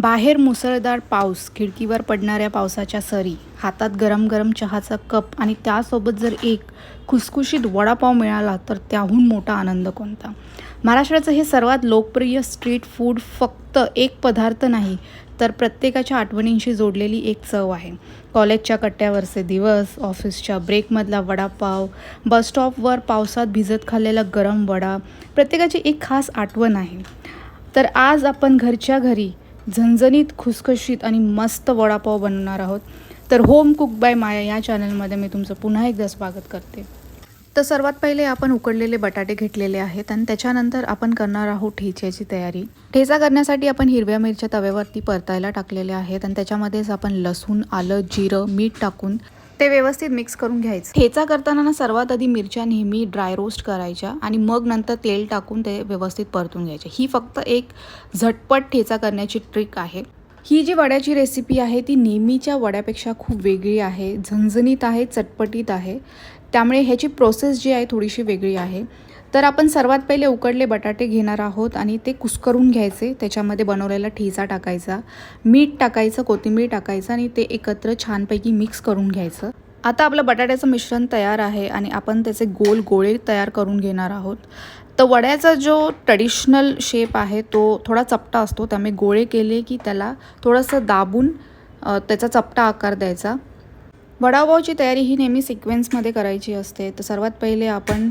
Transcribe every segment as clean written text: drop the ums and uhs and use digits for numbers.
बाहेर मुसळधार पाऊस, खिडकीवर पडणाऱ्या पावसाच्या सरी, हातात गरम गरम चहाचा कप आणि त्यासोबत जर एक खुसखुशीत वडापाव मिळाला तर त्याहून मोठा आनंद कोणता. महाराष्ट्राचं हे सर्वात लोकप्रिय स्ट्रीट फूड फक्त एक पदार्थ नाही तर प्रत्येकाच्या आठवणींशी जोडलेली एक चव आहे. कॉलेजच्या कट्ट्यावरचे दिवस, ऑफिसच्या ब्रेकमधला वडापाव, बसस्टॉपवर पावसात भिजत खाल्लेला गरम वडा प्रत्येकाची एक खास आठवण आहे. तर आज आपण घरच्या घरी झणझणीत, खुसखुशीत आणि मस्त वडापाव बनवणार आहोत. तर होम कुक बाय माया या चॅनलमध्ये मी तुमचं पुन्हा एकदा स्वागत करते. तर सर्वात पहिले आपण उकडलेले बटाटे घेतलेले आहेत आणि त्याच्यानंतर आपण करणार आहोत ठेच्याची तयारी. ठेचा करण्यासाठी आपण हिरव्या मिरच्या तव्यावरती परतायला टाकलेल्या आहेत आणि त्याच्यामध्येच आपण लसूण, आलं, जिरं, मीठ टाकून ते व्यवस्थित मिक्स करून घ्यायचं. ठेचा करताना सर्वात आधी मिरच्या नेहमी ड्राय रोस्ट करायच्या आणि मग नंतर तेल टाकून ते व्यवस्थित परतून घ्यायचे. ही फक्त एक झटपट ठेचा करण्याची ट्रिक आहे. ही जी वड्याची रेसिपी आहे ती नेहमीच्या वड्यापेक्षा खूप वेगळी आहे, झणझणीत आहे, चटपटीत आहे. त्यामुळे ह्याची प्रोसेस जी आहे थोडीशी वेगळी आहे. तर आपण सर्वात पहिले उकडले बटाटे घेणार आहोत आणि ते कुस्करून घ्यायचे. त्याच्यामध्ये बनवलेला ठेचा टाकायचा, मीठ टाकायचं, कोथिंबीर टाकायचं आणि ते एकत्र छानपैकी मिक्स करून घ्यायचं. आता आपलं बटाट्याचं मिश्रण तयार आहे आणि आपण त्याचे गोल गोळे तयार करून घेणार आहोत. तर वड्याचा जो ट्रेडिशनल शेप आहे तो थोडा चपटा असतो, त्यामुळे गोळे केले की त्याला थोडंसं दाबून त्याचा चपटा आकार द्यायचा. वडापावची तयारी ही नेहमी सिक्वेन्समध्ये करायची असते. तर सर्वात पहिले आपण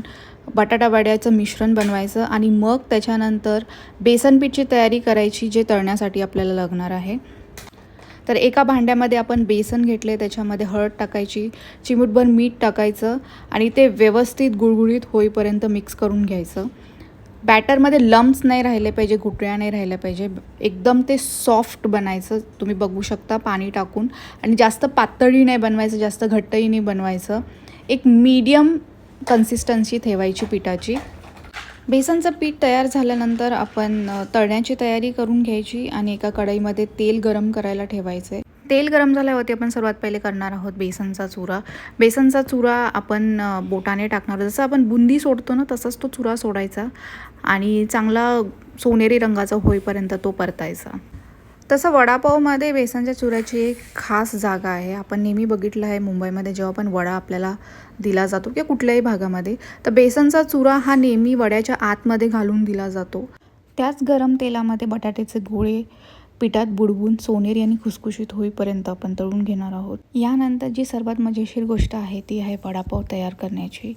बटाटा वड्याचं मिश्रण बनवायचं आणि मग त्याच्यानंतर बेसन पीठची तयारी करायची जे तळण्यासाठी आपल्याला लागणार आहे. तर एका भांड्यामध्ये आपण बेसन घेतले, त्याच्यामध्ये हळद टाकायची, चिमूटभर मीठ टाकायचं आणि ते व्यवस्थित गुळगुळीत होईपर्यंत मिक्स करून घ्यायचं. बॅटरमध्ये लम्प्स नाही राहिले पाहिजे, गुठळ्या नाही राहिल्या पाहिजे, एकदम ते सॉफ्ट बनायचं. तुम्ही बघू शकता पाणी टाकून. आणि जास्त पातळी नाही बनवायचं, जास्त घट्टही नाही बनवायचं, एक मीडियम कन्सिस्टन्सी ठेवायची पिठाची. बेसनचं पीठ तयार झाल्यानंतर आपण तळण्याची तयारी करून घ्यायची आणि एका कढईमध्ये तेल गरम करायला ठेवायचं. तेल गरम झाल्यावरती आपण सर्वात पहिले करणार आहोत बेसनचा चुरा. बेसनचा चुरा आपण बोटाने टाकणार, जसं आपण बुंदी सोडतो ना तसंच तो चुरा सोडायचा आणि चांगला सोनेरी रंगाचा होईपर्यंत तो परतायचा. तसं वडापावमध्ये बेसनच्या चुऱ्याची एक खास जागा आहे. आपण नेहमी बघितलं आहे मुंबईमध्ये जेव्हा पण वडा आपल्याला दिला जातो किंवा कुठल्याही भागामध्ये, तर बेसनचा चुरा हा नेहमी वड्याच्या आतमध्ये घालून दिला जातो. त्याच गरम तेलामध्ये बटाट्याचे गोळे पिठात बुडवून सोनेरी आणि खुसखुशीत होईपर्यंत आपण तळून घेणार आहोत. यानंतर जी सर्वात मजेशीर गोष्ट आहे ती आहे वडापाव तयार करण्याची.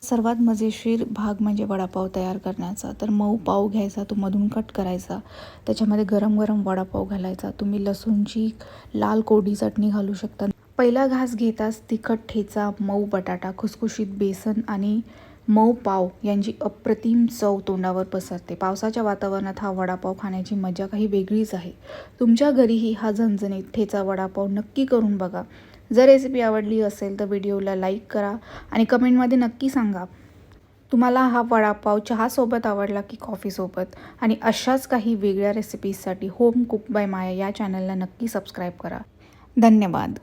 सर्वात मजेशीर भाग म्हणजे वडापाव तयार करण्याचा. तर मऊ पाव घ्यायचा, तो मधून कट करायचा, त्याच्यामध्ये गरम गरम वडापाव घालायचा. तुम्ही लसूणची लाल कोरडी चटणी घालू शकता. पहिला घास घेताच तिखट ठेचा, मऊ बटाटा, खुसखुशीत बेसन आणि मऊ पाव यांची अप्रतिम चव तोंडावर पसरते. पावसाच्या वातावरणात हा वडापाव खाण्याची मजा काही वेगळीच आहे. तुमच्या घरीही हा झणझणीत ठेचा वडापाव नक्की करून बघा. जर रेसिपी आवडली असेल तर व्हिडिओला लाईक करा आणि कमेंटमध्ये नक्की सांगा तुम्हाला हा वडापाव चहासोबत आवडला की कॉफीसोबत. आणि अशाच काही वेगळ्या रेसिपीजसाठी होम कुक बाय माया या चॅनलला नक्की सबस्क्राईब करा. धन्यवाद.